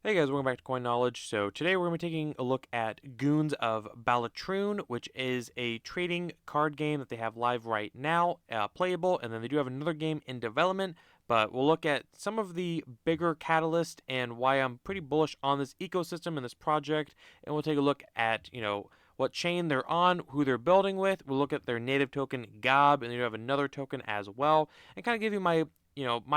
Hey guys, welcome back to Coin Knowledge. So today we're going to be taking a look at Goons of Balatroon, which is a trading card game that they have live right now, playable, and then they do have another game in development. But we'll look at some of the bigger catalysts and why I'm pretty bullish on this ecosystem and this project. And we'll take a look at, what chain they're on, who they're building with. We'll look at their native token GOB, and they do have another token as well, and kind of give you my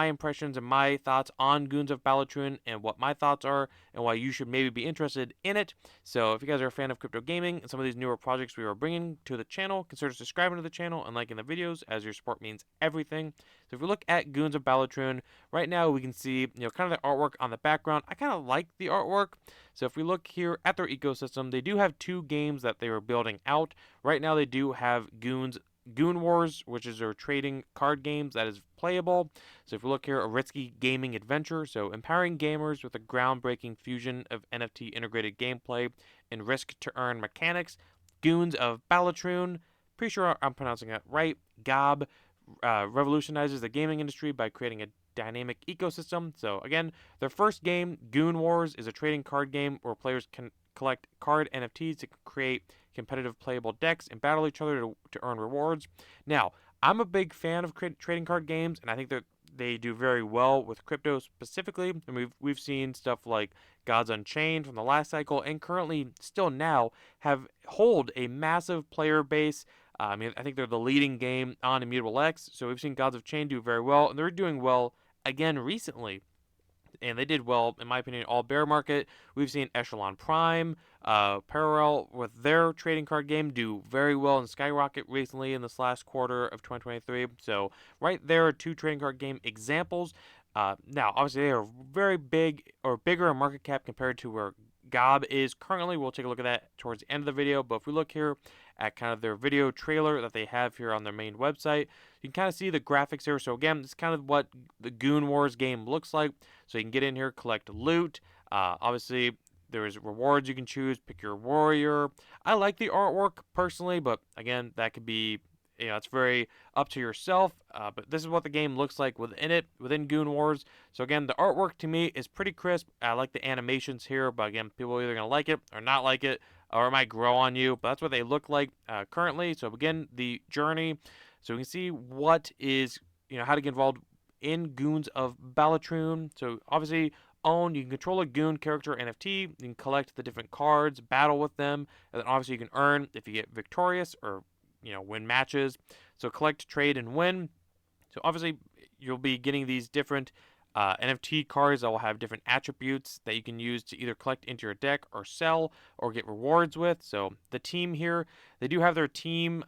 impressions and my thoughts on Goons of Balatroon and what my thoughts are and why you should maybe be interested in it. So if you guys are a fan of crypto gaming and some of these newer projects we are bringing to the channel, consider subscribing to the channel and liking the videos, as your support means everything. So if we look at Goons of Balatroon, right now we can see, kind of the artwork on the background. I kind of like the artwork. So if we look here at their ecosystem, they do have two games that they are building out. Right now they do have Goon Wars, which is their trading card games that is playable. So if we look here, a risky gaming adventure, so empowering gamers with a groundbreaking fusion of NFT integrated gameplay and risk to earn mechanics. Goons of Balatroon, pretty sure I'm pronouncing that right. GOB revolutionizes the gaming industry by creating a dynamic ecosystem. So again, their first game, Goon Wars, is a trading card game where players can collect card NFTs to create competitive playable decks and battle each other to earn rewards. Now, I'm a big fan of trading card games, and I think that they do very well with crypto specifically. And we've seen stuff like Gods Unchained from the last cycle, and currently still now hold a massive player base. I think they're the leading game on Immutable X. So we've seen Gods of Chain do very well, and they're doing well again recently, and they did well, in my opinion, all bear market. We've seen Echelon Prime, Parallel with their trading card game do very well and skyrocket recently in this last quarter of 2023. So right there are two trading card game examples. Now, obviously, they are very big or bigger in market cap compared to where GOB is currently. We'll take a look at that towards the end of the video. But if we look here at kind of their video trailer that they have here on their main website, you can kind of see the graphics here. So again, it's kind of what the Goon Wars game looks like. So you can get in here, collect loot. Obviously, there's rewards you can choose. Pick your warrior. I like the artwork personally, but again, that could be, it's very up to yourself. But this is what the game looks like within Goon Wars. So again, the artwork to me is pretty crisp. I like the animations here, but again, people are either gonna like it or not like it, or it might grow on you. But that's what they look like currently. So begin the journey. So we can see what is, how to get involved in Goons of Balatroon. So obviously, you can control a Goon character NFT. You can collect the different cards, battle with them, and then obviously you can earn if you get victorious or win matches. So collect, trade, and win. So obviously, you'll be getting these different NFT cards that will have different attributes that you can use to either collect into your deck or sell or get rewards with. So the team here, they do have their team.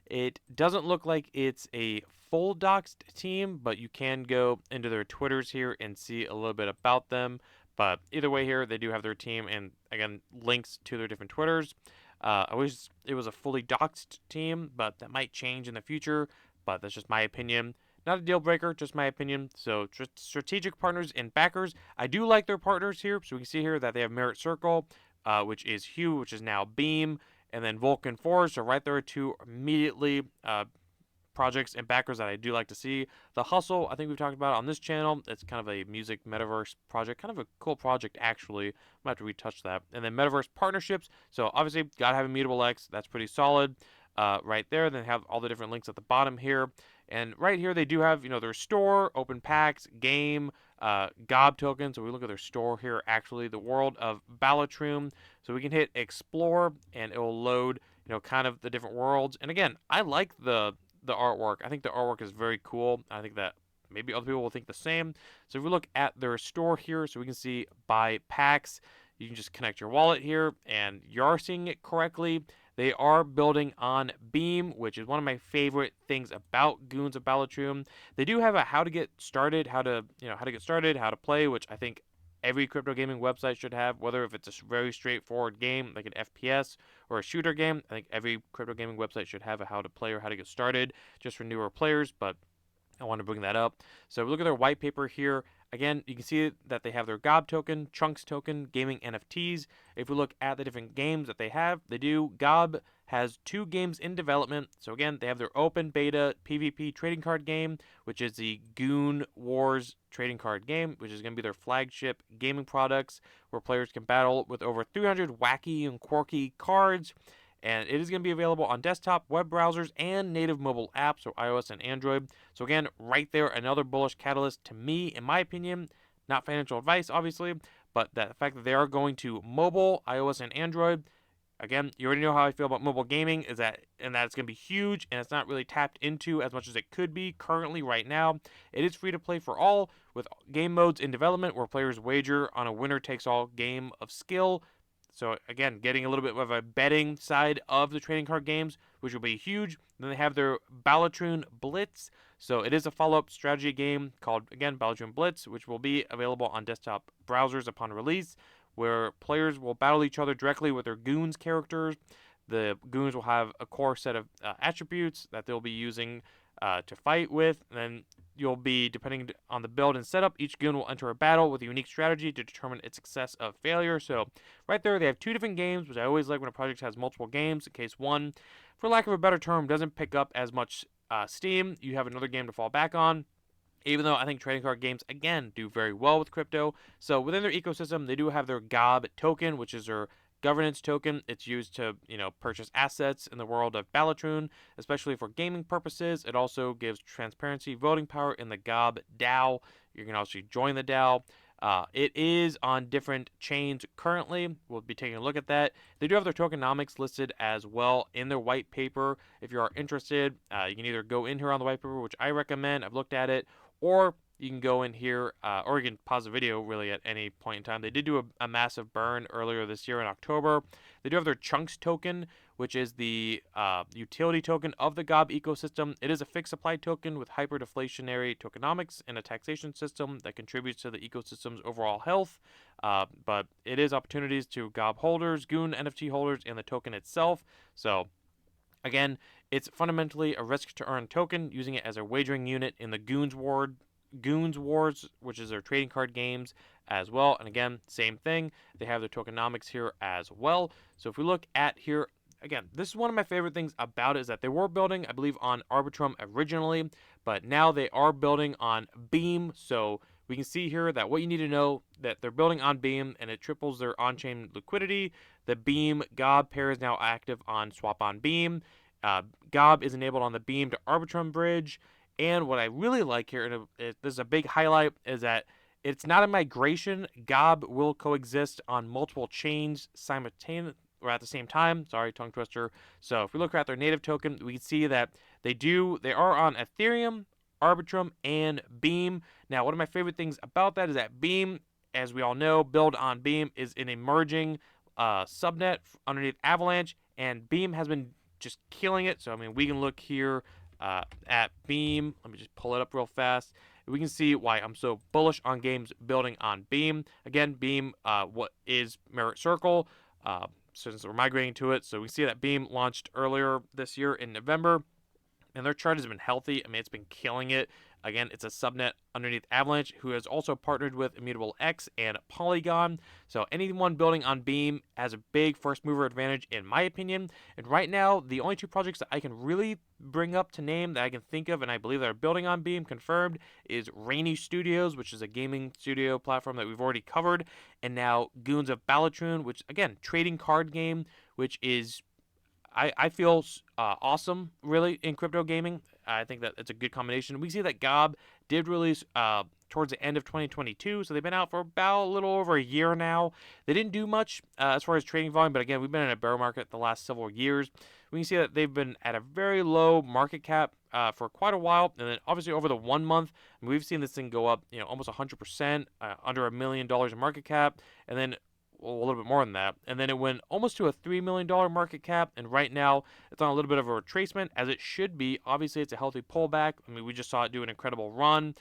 It doesn't look like it's a full doxed team, but you can go into their Twitters here and see a little bit about them. But either way, here they do have their team, and again, links to their different Twitters. I wish it was a fully doxed team, but that might change in the future. But that's just my opinion. Not a deal breaker, just my opinion. So strategic partners and backers, I do like their partners here. So we can see here that they have Merit Circle, which is Hue, which is now Beam, and then Vulcan Forge. So right there are two immediately projects and backers that I do like to see. The Hustle, I think we've talked about on this channel. It's kind of a music metaverse project, kind of a cool project actually. Might have to retouch that. And then metaverse partnerships. So obviously, gotta have Immutable X. That's pretty solid. Right there. Then have all the different links at the bottom here. And right here, they do have, their store, open packs, game, GOB tokens. So we look at their store here, actually, the world of Balatroon. So we can hit explore and it will load, kind of the different worlds. And again, I like the artwork. I think the artwork is very cool. I think that maybe other people will think the same. So if we look at their store here, so we can see buy packs. You can just connect your wallet here, and you are seeing it correctly. They are building on Beam, which is one of my favorite things about Goons of Balatroon. They do have a how to get started, how to get started, how to play, which I think every crypto gaming website should have, whether if it's a very straightforward game like an FPS or a shooter game. I think every crypto gaming website should have a how to play or how to get started just for newer players, but I want to bring that up. So we look at their white paper here. Again, you can see that they have their GOB token, Chunks token, gaming NFTs. If we look at the different games that they have, they do GOB has 2 games in development. So again, they have their open beta PvP trading card game, which is the Goon Wars trading card game, which is going to be their flagship gaming products, where players can battle with over 300 wacky and quirky cards. And it is going to be available on desktop, web browsers, and native mobile apps, so iOS and Android. So again, right there, another bullish catalyst to me, in my opinion. Not financial advice, obviously, but the fact that they are going to mobile, iOS, and Android. Again, you already know how I feel about mobile gaming, is that it's going to be huge, and it's not really tapped into as much as it could be currently right now. It is free to play for all, with game modes in development where players wager on a winner-takes-all game of skill. So again, getting a little bit of a betting side of the trading card games, which will be huge. Then they have their Balatroon Blitz. So it is a follow-up strategy game called, again, Balatroon Blitz, which will be available on desktop browsers upon release, where players will battle each other directly with their Goons characters. The Goons will have a core set of attributes that they'll be using to fight with. And then you'll be, depending on the build and setup, each Goon will enter a battle with a unique strategy to determine its success of failure. So right there, they have 2 different games, which I always like when a project has multiple games, in case one, for lack of a better term, doesn't pick up as much steam. You have another game to fall back on. Even though I think trading card games, again, do very well with crypto. So within their ecosystem, they do have their GOB token, which is their governance token. It's used to, purchase assets in the world of Balatroon, especially for gaming purposes. It also gives transparency, voting power in the GOB DAO. You can also join the DAO. It is on different chains currently. We'll be taking a look at that. They do have their tokenomics listed as well in their white paper. If you are interested, you can either go in here on the white paper, which I recommend. I've looked at it, or you can go in here, or you can pause the video really at any point in time. They did do a massive burn earlier this year in October. They do have their Chunks token, which is the utility token of the GOB ecosystem. It is a fixed supply token with hyperdeflationary tokenomics and a taxation system that contributes to the ecosystem's overall health. But it is opportunities to GOB holders, Goon NFT holders, and the token itself. So again, it's fundamentally a risk-to-earn token, using it as a wagering unit in the Goons Wars, which is their trading card games as well. And again, same thing. They have their tokenomics here as well. So if we look at here, again, this is one of my favorite things about it, is that they were building, I believe, on Arbitrum originally, but now they are building on Beam. So we can see here that what you need to know, that they're building on Beam, and it triples their on-chain liquidity. The Beam GOB pair is now active on Swap on Beam. GOB is enabled on the Beam to Arbitrum bridge. And what I really like here, and this is a big highlight, is that it's not a migration. GOB will coexist on multiple chains simultaneously, or at the same time. Sorry, tongue twister. So if we look at their native token, we can see that they are on Ethereum, Arbitrum, and Beam. Now, one of my favorite things about that is that Beam, as we all know, build on Beam is an emerging subnet underneath Avalanche, and Beam has been just killing it. So I mean, we can look here at Beam. Let me just pull it up real fast. We can see why I'm so bullish on games building on Beam. Again, Beam, what is Merit Circle, since we're migrating to it. So we see that Beam launched earlier this year in November, and their chart has been healthy. I mean, it's been killing it. Again, it's a subnet underneath Avalanche, who has also partnered with Immutable X and Polygon. So anyone building on Beam has a big first mover advantage, in my opinion. And right now, the only 2 projects that I can really bring up to name that I can think of, and I believe that are building on Beam confirmed, is Rainy Studios, which is a gaming studio platform that we've already covered, and now Goons of Balatroon, which, again, trading card game, which is, I feel, awesome, really, in crypto gaming. I think that it's a good combination. We see that GOB did release towards the end of 2022, so they've been out for about a little over a year now. They didn't do much as far as trading volume, but again, we've been in a bear market the last several years. We can see that they've been at a very low market cap for quite a while, and then obviously over the 1 month, we've seen this thing go up, almost 100%, under $1 million in market cap, and then a little bit more than that. And then it went almost to a $3 million market cap. And right now, it's on a little bit of a retracement, as it should be. Obviously, it's a healthy pullback. I mean, we just saw it do an incredible run.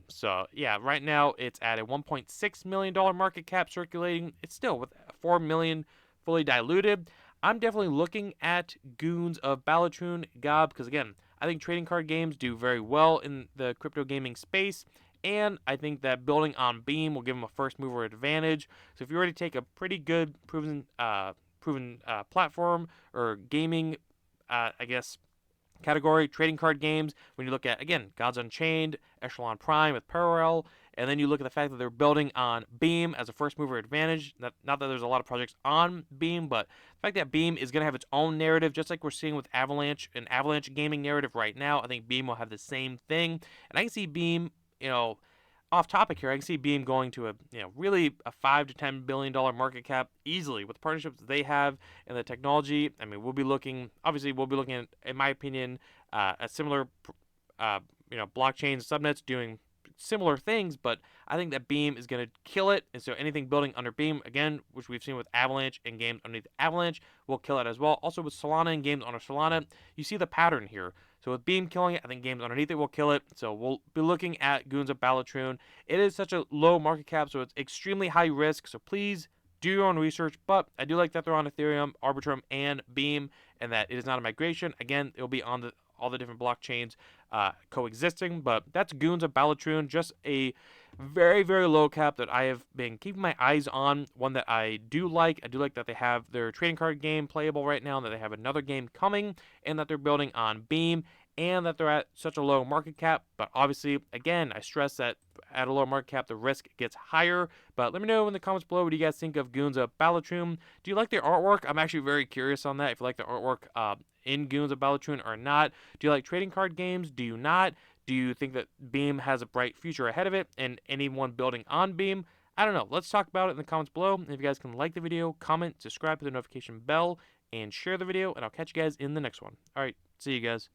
So, yeah, right now, it's at a $1.6 million market cap circulating. It's still with $4 million fully diluted. I'm definitely looking at Goons of Balatroon GOB because, again, I think trading card games do very well in the crypto gaming space. And I think that building on Beam will give them a first mover advantage. So if you already take a pretty good proven proven platform or gaming, I guess, category, trading card games. When you look at, again, Gods Unchained, Echelon Prime with Parallel, and then you look at the fact that they're building on Beam as a first mover advantage. Not that there's a lot of projects on Beam, but the fact that Beam is going to have its own narrative, just like we're seeing with Avalanche, an Avalanche gaming narrative right now. I think Beam will have the same thing. And I can see Beam, off topic here, I can see Beam going to a really a $5 to $10 billion market cap easily with the partnerships that they have and the technology. I mean, we'll be looking at, in my opinion, a similar blockchains, subnets doing similar things, but I think that Beam is going to kill it. And so anything building under Beam, again, which we've seen with Avalanche and games underneath Avalanche, will kill it as well. Also with Solana and games under Solana, you see the pattern here. So with Beam killing it, I think games underneath it will kill it. So we'll be looking at Goons of Balatroon. It is such a low market cap, so it's extremely high risk. So please do your own research. But I do like that they're on Ethereum, Arbitrum, and Beam, and that it is not a migration. Again, it'll be on all the different blockchains coexisting. But that's Goons of Balatroon, just a very, very low cap that I have been keeping my eyes on. One that I do like. I do like that they have their trading card game playable right now, and that they have another game coming, and that they're building on Beam, and that they're at such a low market cap. But obviously, again, I stress that at a lower market cap, the risk gets higher. But let me know in the comments below, what do you guys think of Goons of Balatroon? Do you like their artwork? I'm actually very curious on that, if you like the artwork in Goons of Balatroon or not. Do you like trading card games? Do you not? Do you think that Beam has a bright future ahead of it and anyone building on Beam? I don't know. Let's talk about it in the comments below. And if you guys can like the video, comment, subscribe to the notification bell, and share the video. And I'll catch you guys in the next one. All right. See you guys.